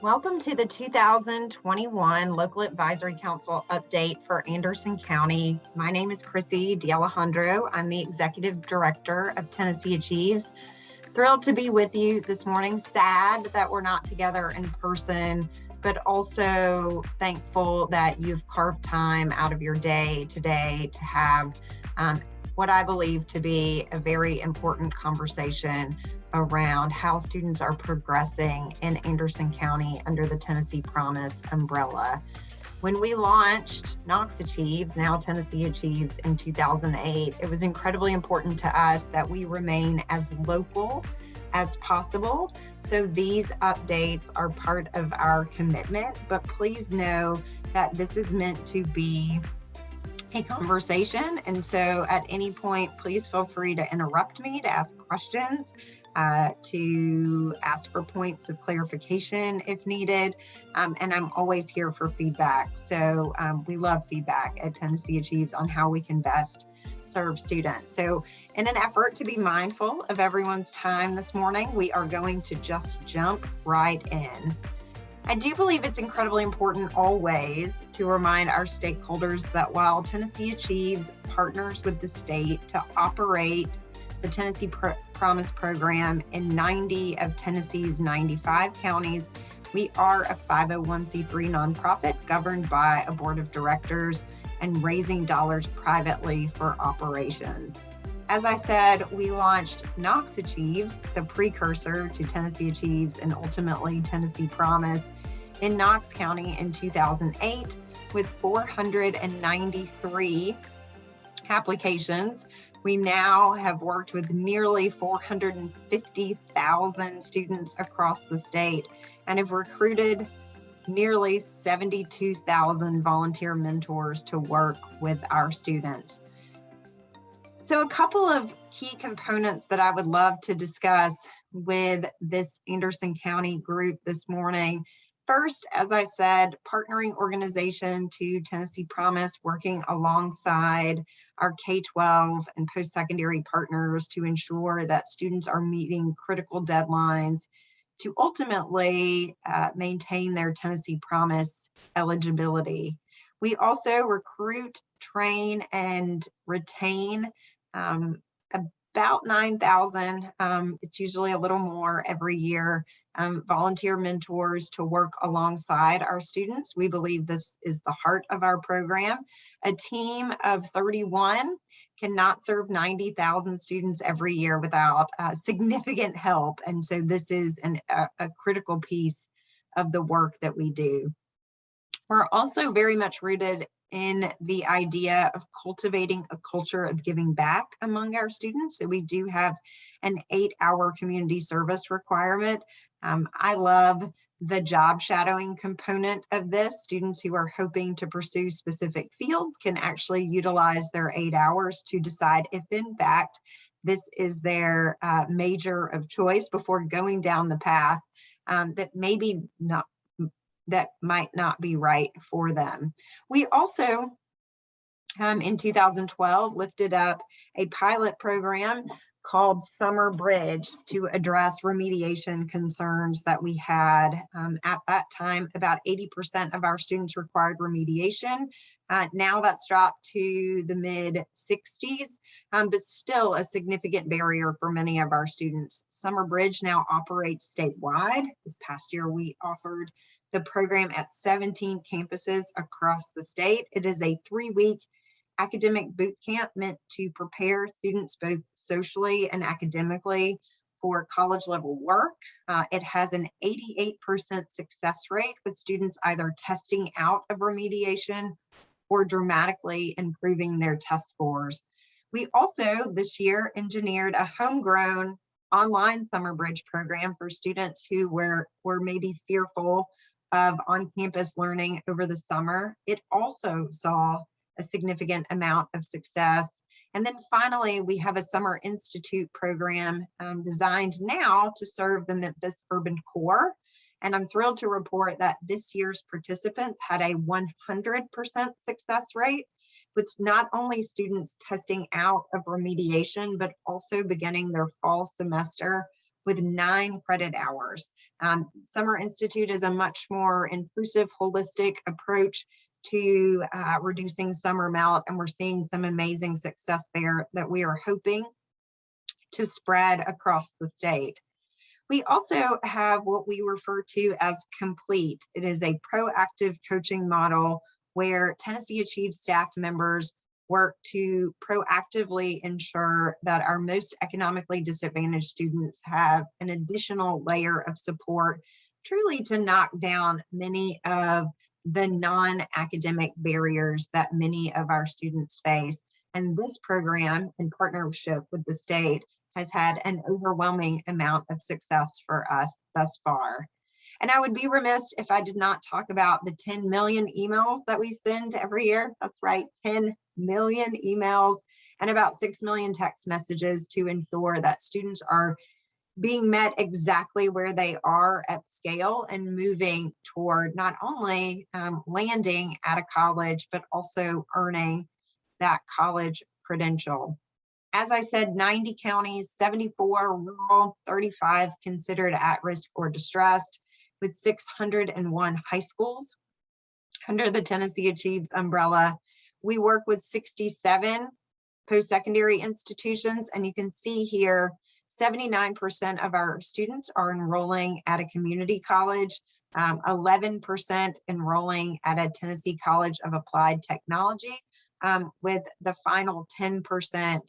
Welcome to the 2021 Local Advisory Council update for Anderson County. My name is Krissy DeAlejandro. I'm the Executive Director of tnAchieves. Thrilled to be with you this morning. Sad that we're not together in person, but also thankful that you've carved time out of your day today to have what I believe to be a very important conversation around how students are progressing in Anderson County under the Tennessee Promise umbrella. When we launched tnAchieves, now tnAchieves, in 2008, it was incredibly important to us that we remain as local as possible. So these updates are part of our commitment, but please know that this is meant to be a conversation. And so at any point, please feel free to interrupt me, to ask questions, to ask for points of clarification if needed. And I'm always here for feedback. So we love feedback at tnAchieves on how we can best serve students. So in an effort to be mindful of everyone's time this morning, we are going to just jump right in. I do believe it's incredibly important always to remind our stakeholders that while tnAchieves partners with the state to operate the Tennessee Promise program in 90 of Tennessee's 95 counties, we are a 501c3 nonprofit governed by a board of directors and raising dollars privately for operations. As I said, we launched tnAchieves, the precursor to tnAchieves and ultimately Tennessee Promise, in Knox County in 2008 with 493 applications. We now have worked with nearly 450,000 students across the state and have recruited nearly 72,000 volunteer mentors to work with our students. So a couple of key components that I would love to discuss with this Anderson County group this morning. First, as I said, partnering organization to Tennessee Promise, working alongside our K-12 and post-secondary partners to ensure that students are meeting critical deadlines to ultimately maintain their Tennessee Promise eligibility. We also recruit, train, and retain about 9,000, it's usually a little more every year, volunteer mentors to work alongside our students. We believe this is the heart of our program. A team of 31 cannot serve 90,000 students every year without significant help. And so this is a critical piece of the work that we do. We're also very much rooted in the idea of cultivating a culture of giving back among our students. So we do have an 8-hour community service requirement. I love the job shadowing component of this. Students who are hoping to pursue specific fields can actually utilize their 8 hours to decide if in fact this is their major of choice before going down the path that might not be right for them. We also, in 2012, lifted up a pilot program called Summer Bridge to address remediation concerns that we had. At that time, about 80% of our students required remediation. Now that's dropped to the mid 60s, but still a significant barrier for many of our students. Summer Bridge now operates statewide. This past year, we offered the program at 17 campuses across the state. It is a 3-week academic boot camp meant to prepare students both socially and academically for college level work. It has an 88% success rate with students either testing out of remediation or dramatically improving their test scores. We also this year engineered a homegrown online Summer Bridge program for students who were maybe fearful of on-campus learning over the summer. It also saw a significant amount of success. And then finally, we have a Summer Institute program designed now to serve the Memphis urban core. And I'm thrilled to report that this year's participants had a 100% success rate, with not only students testing out of remediation, but also beginning their fall semester with 9 credit hours. Summer Institute is a much more inclusive, holistic approach to reducing summer melt, and we're seeing some amazing success there that we are hoping to spread across the state. We also have what we refer to as Complete. It is a proactive coaching model where Tennessee Achieves staff members work to proactively ensure that our most economically disadvantaged students have an additional layer of support, truly to knock down many of the non-academic barriers that many of our students face. And this program, in partnership with the state, has had an overwhelming amount of success for us thus far. And I would be remiss if I did not talk about the 10 million emails that we send every year. That's right, 10 million emails and about 6 million text messages to ensure that students are being met exactly where they are at scale and moving toward not only landing at a college, but also earning that college credential. As I said, 90 counties, 74 rural, 35 considered at risk or distressed, with 601 high schools under the Tennessee Achieves umbrella. We work with 67 post-secondary institutions, and you can see here 79% of our students are enrolling at a community college, 11% enrolling at a Tennessee College of Applied Technology, with the final 10%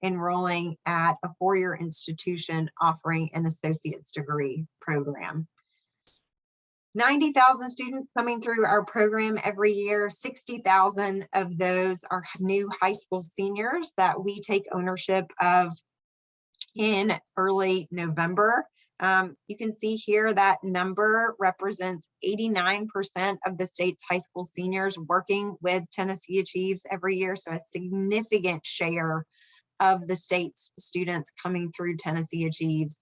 enrolling at a four-year institution offering an associate's degree program. 90,000 students coming through our program every year. 60,000 of those are new high school seniors that we take ownership of in early November. You can see here that number represents 89% of the state's high school seniors working with Tennessee Achieves every year. So a significant share of the state's students coming through Tennessee Achieves.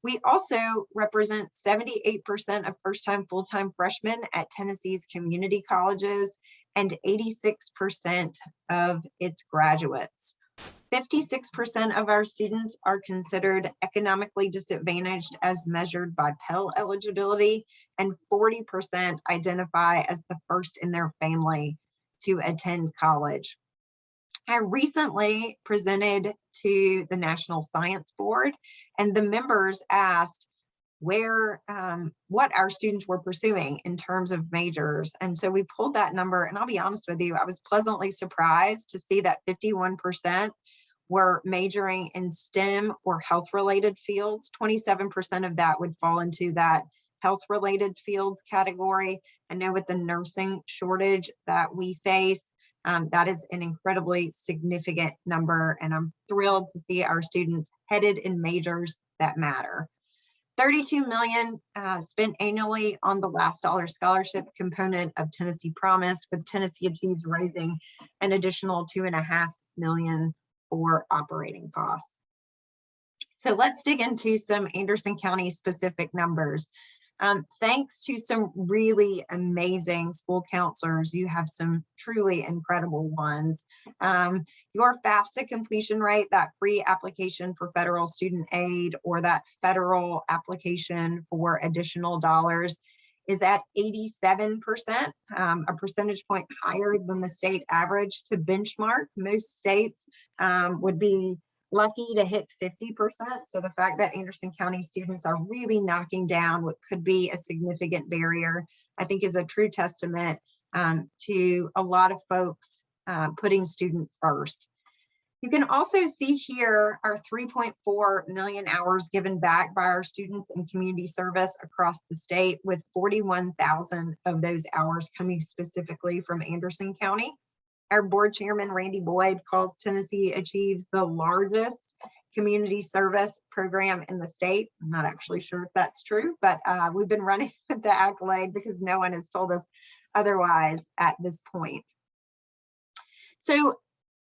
We also represent 78% of first-time, full-time freshmen at Tennessee's community colleges and 86% of its graduates. 56% of our students are considered economically disadvantaged as measured by Pell eligibility, and 40% identify as the first in their family to attend college. I recently presented to the National Science Board, and the members asked what our students were pursuing in terms of majors. And so we pulled that number, and I'll be honest with you, I was pleasantly surprised to see that 51% were majoring in STEM or health-related fields. 27% of that would fall into that health-related fields category. I know with the nursing shortage that we face, that is an incredibly significant number, and I'm thrilled to see our students headed in majors that matter. 32 million spent annually on the last dollar scholarship component of Tennessee Promise, with Tennessee Achieves raising an additional $2.5 million for operating costs. So let's dig into some Anderson County specific numbers. Thanks to some really amazing school counselors, you have some truly incredible ones. Your FAFSA completion rate, that free application for federal student aid or that federal application for additional dollars, is at 87%, a percentage point higher than the state average. To benchmark, most states would be lucky to hit 50%. So the fact that Anderson County students are really knocking down what could be a significant barrier, I think is a true testament to a lot of folks putting students first. You can also see here our 3.4 million hours given back by our students in community service across the state, with 41,000 of those hours coming specifically from Anderson County. Our board chairman, Randy Boyd, calls Tennessee Achieves the largest community service program in the state. I'm not actually sure if that's true, but we've been running with the accolade because no one has told us otherwise at this point. So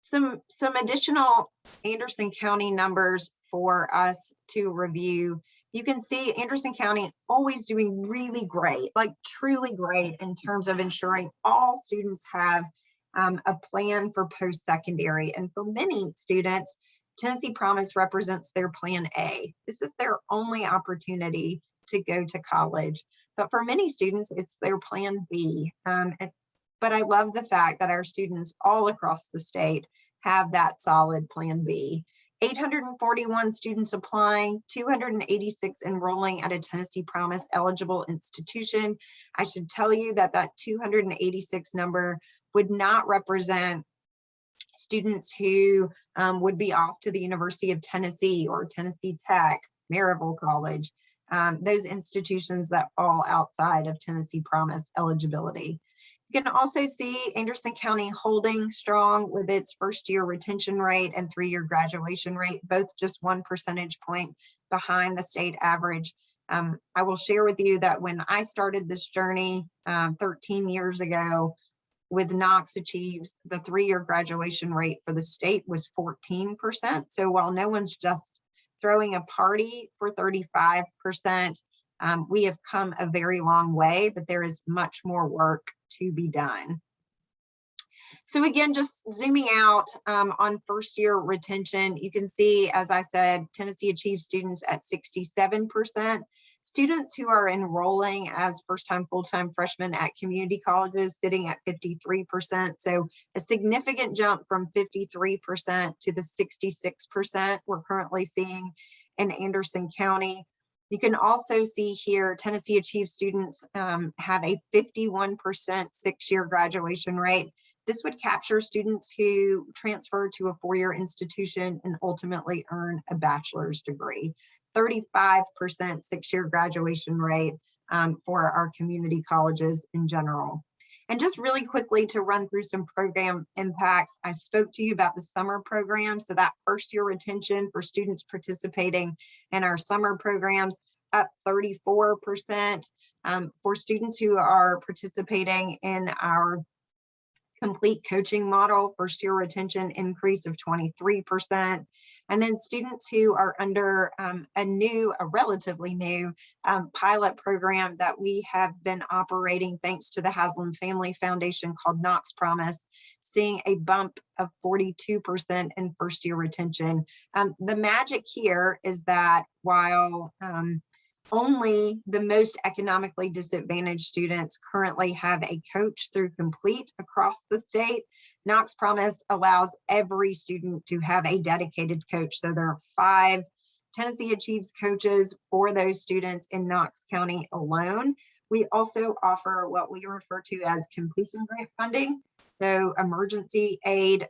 some additional Anderson County numbers for us to review. You can see Anderson County always doing really great, like truly great, in terms of ensuring all students have a plan for post-secondary. And for many students, Tennessee Promise represents their plan A. This is their only opportunity to go to college. But for many students, it's their plan B. But I love the fact that our students all across the state have that solid plan B. 841 students applying, 286 enrolling at a Tennessee Promise eligible institution. I should tell you that that 286 number would not represent students who would be off to the University of Tennessee or Tennessee Tech, Maryville College, those institutions that fall outside of Tennessee Promise eligibility. You can also see Anderson County holding strong with its first-year retention rate and 3-year graduation rate, both just 1 percentage point behind the state average. I will share with you that when I started this journey 13 years ago with tnAchieves, the 3-year graduation rate for the state was 14%. So while no one's just throwing a party for 35%, we have come a very long way, but there is much more work to be done. So again, just zooming out on first year retention, you can see, as I said, Tennessee Achieves students at 67%. Students who are enrolling as first-time, full-time freshmen at community colleges sitting at 53%. So a significant jump from 53% to the 66% we're currently seeing in Anderson County. You can also see here Tennessee Achieves students have a 51% 6-year graduation rate. This would capture students who transfer to a 4-year institution and ultimately earn a bachelor's degree. 35% 6-year graduation rate for our community colleges in general. And just really quickly to run through some program impacts, I spoke to you about the summer program. So that first year retention for students participating in our summer programs up 34%. For students who are participating in our complete coaching model, first year retention increase of 23%. And then students who are under a relatively new pilot program that we have been operating thanks to the Haslam Family Foundation called Knox Promise, seeing a bump of 42% in first year retention. The magic here is that while only the most economically disadvantaged students currently have a coach through complete across the state, Knox Promise allows every student to have a dedicated coach. So there are 5 Tennessee Achieves coaches for those students in Knox County alone. We also offer what we refer to as completion grant funding. So emergency aid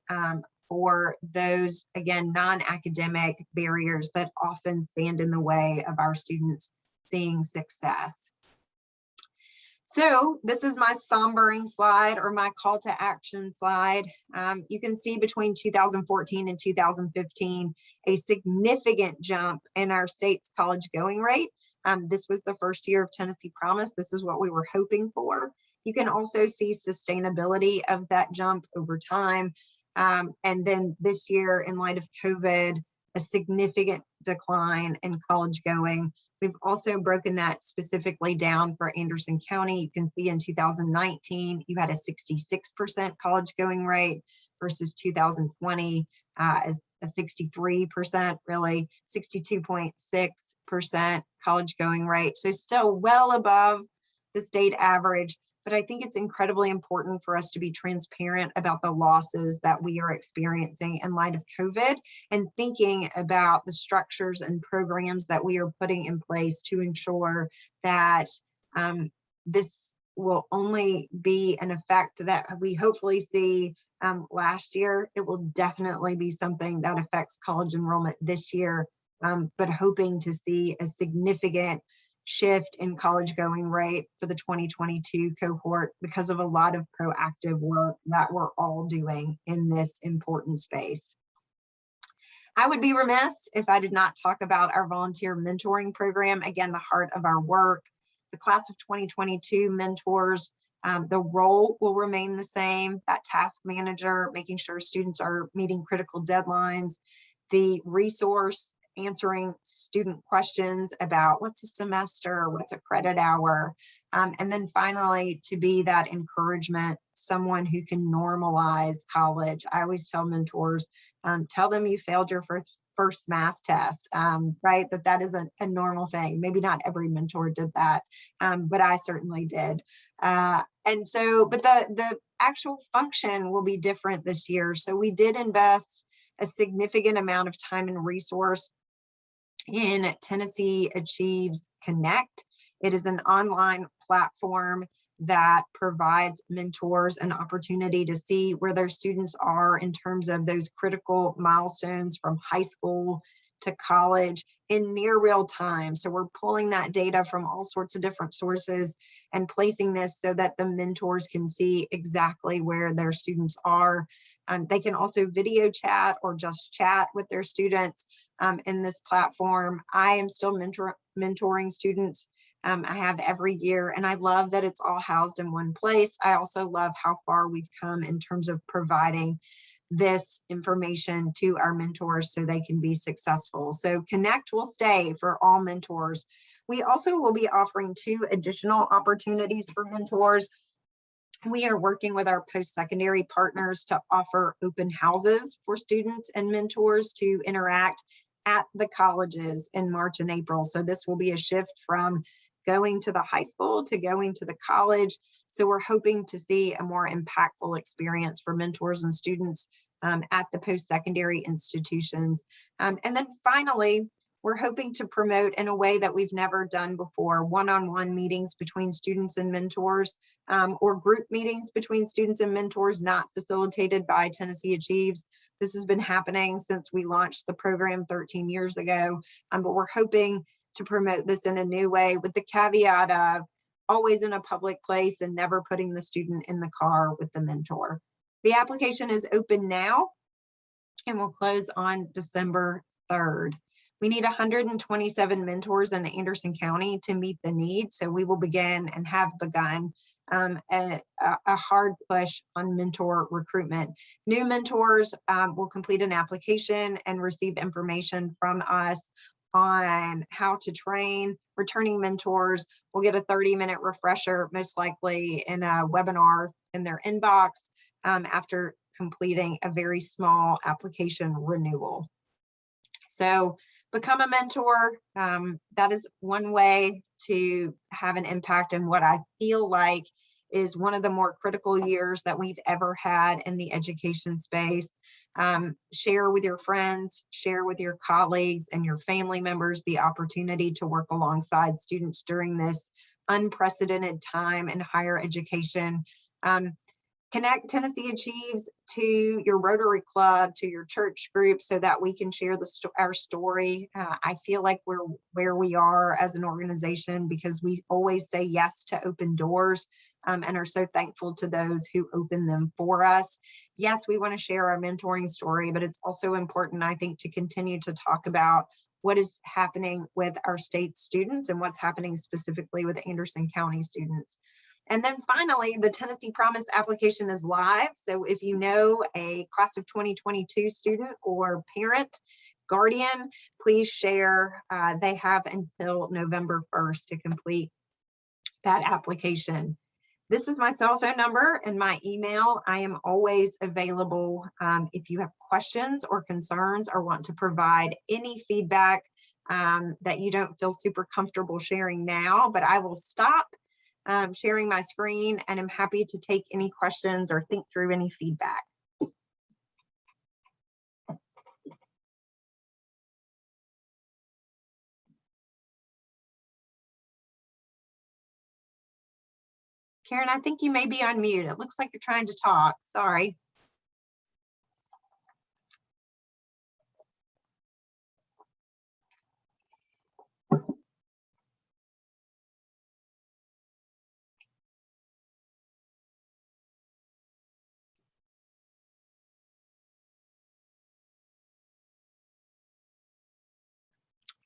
for those, again, non-academic barriers that often stand in the way of our students seeing success. So this is my sombering slide, or my call to action slide. You can see between 2014 and 2015, a significant jump in our state's college going rate. This was the first year of Tennessee Promise. This is what we were hoping for. You can also see sustainability of that jump over time. And then this year, in light of COVID, a significant decline in college going. We've also broken that specifically down for Anderson County. You can see in 2019, you had a 66% college going rate versus 2020 as a 63%, really 62.6% college going rate. So still well above the state average. But I think it's incredibly important for us to be transparent about the losses that we are experiencing in light of COVID, and thinking about the structures and programs that we are putting in place to ensure that this will only be an effect that we hopefully see last year. It will definitely be something that affects college enrollment this year, but hoping to see a significant shift in college going rate for the 2022 cohort because of a lot of proactive work that we're all doing in this important space. I would be remiss if I did not talk about our volunteer mentoring program. Again, the heart of our work. The class of 2022 mentors, the role will remain the same, that task manager, making sure students are meeting critical deadlines, the resource answering student questions about what's a semester, what's a credit hour, and then finally to be that encouragement, someone who can normalize college. I always tell mentors, Tell them you failed your first math test, right? That is a normal thing. Maybe not every mentor did that, but I certainly did. And so, but the actual function will be different this year. So we did invest a significant amount of time and resource in tnAchieves Connect. It is an online platform that provides mentors an opportunity to see where their students are in terms of those critical milestones from high school to college in near real time. So we're pulling that data from all sorts of different sources and placing this so that the mentors can see exactly where their students are. They can also video chat or just chat with their students in this platform. I am still mentoring students. I have every year, and I love that it's all housed in one place. I also love how far we've come in terms of providing this information to our mentors so they can be successful. So Connect will stay for all mentors. We also will be offering 2 additional opportunities for mentors. We are working with our post-secondary partners to offer open houses for students and mentors to interact at the colleges in March and April. So this will be a shift from going to the high school to going to the college. So we're hoping to see a more impactful experience for mentors and students at the post-secondary institutions. And then finally, we're hoping to promote in a way that we've never done before, one-on-one meetings between students and mentors, or group meetings between students and mentors not facilitated by tnAchieves. This has been happening since we launched the program 13 years ago, but we're hoping to promote this in a new way with the caveat of always in a public place and never putting the student in the car with the mentor. The application is open now and will close on December 3rd. We need 127 mentors in Anderson County to meet the need. So we will begin and have begun a hard push on mentor recruitment. New mentors will complete an application and receive information from us on how to train. Returning mentors will get a 30-minute refresher, most likely in a webinar in their inbox after completing a very small application renewal. So become a mentor. That is one way to have an impact in what I feel like is one of the more critical years that we've ever had in the education space. Share with your friends, share with your colleagues and your family members the opportunity to work alongside students during this unprecedented time in higher education. Connect tnAchieves to your Rotary Club, to your church group, so that we can share our story. I feel like we're where we are as an organization because we always say yes to open doors and are so thankful to those who open them for us. Yes, we want to share our mentoring story, but it's also important, I think, to continue to talk about what is happening with our state students and what's happening specifically with Anderson County students. And then finally, the Tennessee Promise application is live. So if you know a class of 2022 student or parent, guardian, please share. They have until November 1st to complete that application. This is my cell phone number and my email. I am always available if you have questions or concerns or want to provide any feedback that you don't feel super comfortable sharing now, but I will stop sharing my screen and I'm happy to take any questions or think through any feedback. Karen, I think you may be on mute. It looks like you're trying to talk. Sorry.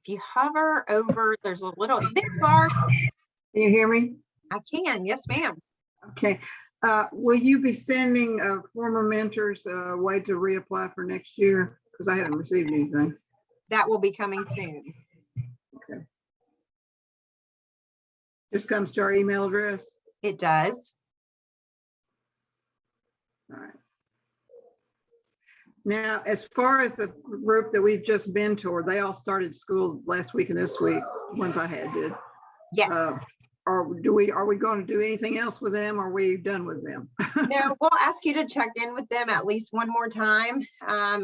If you hover over, there's a little, there you are. Can you hear me? I can, yes, ma'am. Okay. Will you be sending former mentors a way to reapply for next year? Because I haven't received anything. That will be coming soon. Okay. This comes to our email address? It does. All right. Now, as far as the group that we've just mentored, they all started school last week and this week, ones I had did. Yes. Are we going to do anything else with them? Or are we done with them? No, we'll ask you to check in with them at least one more time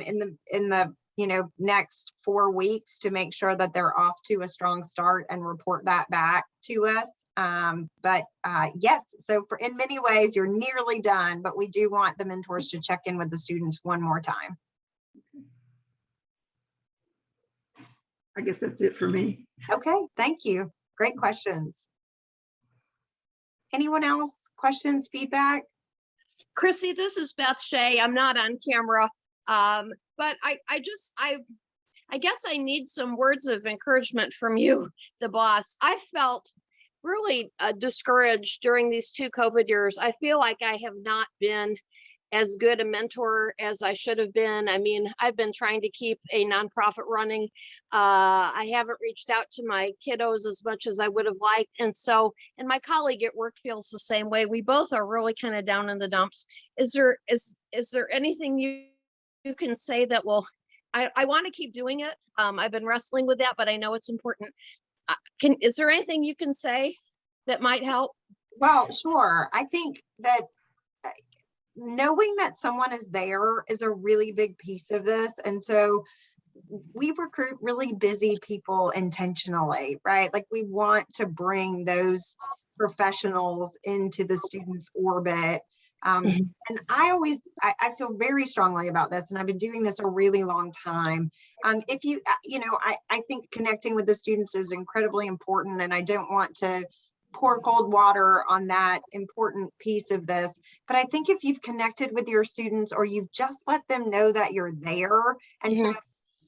in the next 4 weeks to make sure that they're off to a strong start and report that back to us. Yes, so in many ways you're nearly done, but we do want the mentors to check in with the students one more time. I guess that's it for me. Okay, thank you. Great questions. Anyone else? Questions, feedback? Krissy, this is Beth Shea. I'm not on camera, but I guess I need some words of encouragement from you, the boss. I felt really discouraged during these 2 COVID years. I feel like I have not been as good a mentor as I should have been. I mean, I've been trying to keep a nonprofit running. I haven't reached out to my kiddos as much as I would have liked. And my colleague at work feels the same way. We both are really kind of down in the dumps. Is there anything you can say that will, I want to keep doing it. I've been wrestling with that, but I know it's important. Is there anything you can say that might help? Well, sure. I think that knowing that someone is there is a really big piece of this. And so we recruit really busy people intentionally, right? Like we want to bring those professionals into the student's orbit. And I feel very strongly about this, and I've been doing this a really long time. If I think connecting with the students is incredibly important, and I don't want to pour cold water on that important piece of this. But I think if you've connected with your students, or you've just let them know that you're there, and so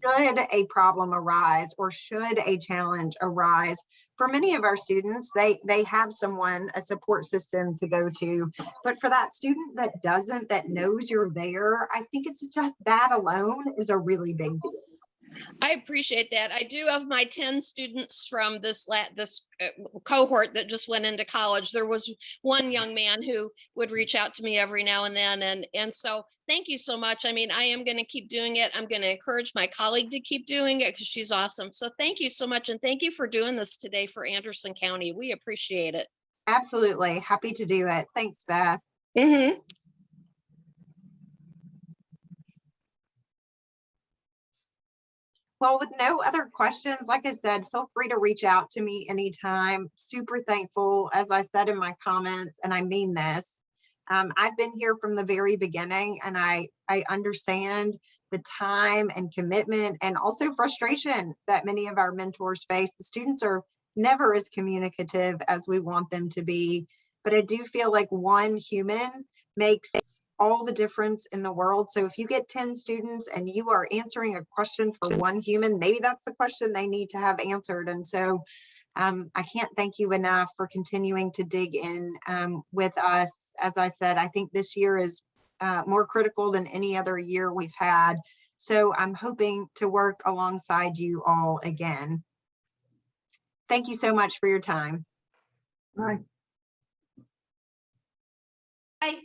should a problem arise or should a challenge arise, for many of our students, they have someone, a support system to go to. But for that student that doesn't, that knows you're there, I think it's just that alone is a really big deal. I appreciate that. I do have my 10 students from this cohort that just went into college. There was one young man who would reach out to me every now and then. And so thank you so much. I mean, I am going to keep doing it. I'm going to encourage my colleague to keep doing it because she's awesome. So thank you so much. And thank you for doing this today for Anderson County. We appreciate it. Absolutely. Happy to do it. Thanks, Beth. Well, with no other questions, like I said, feel free to reach out to me anytime. Super thankful, as I said in my comments, and I mean this. I've been here from the very beginning, and I understand the time and commitment and also frustration that many of our mentors face. The students are never as communicative as we want them to be, but I do feel like one human makes all the difference in the world. So if you get 10 students and you are answering a question for one human, maybe that's the question they need to have answered. And so I can't thank you enough for continuing to dig in with us. As I said, I think this year is more critical than any other year we've had. So I'm hoping to work alongside you all again. Thank you so much for your time. Bye. Bye.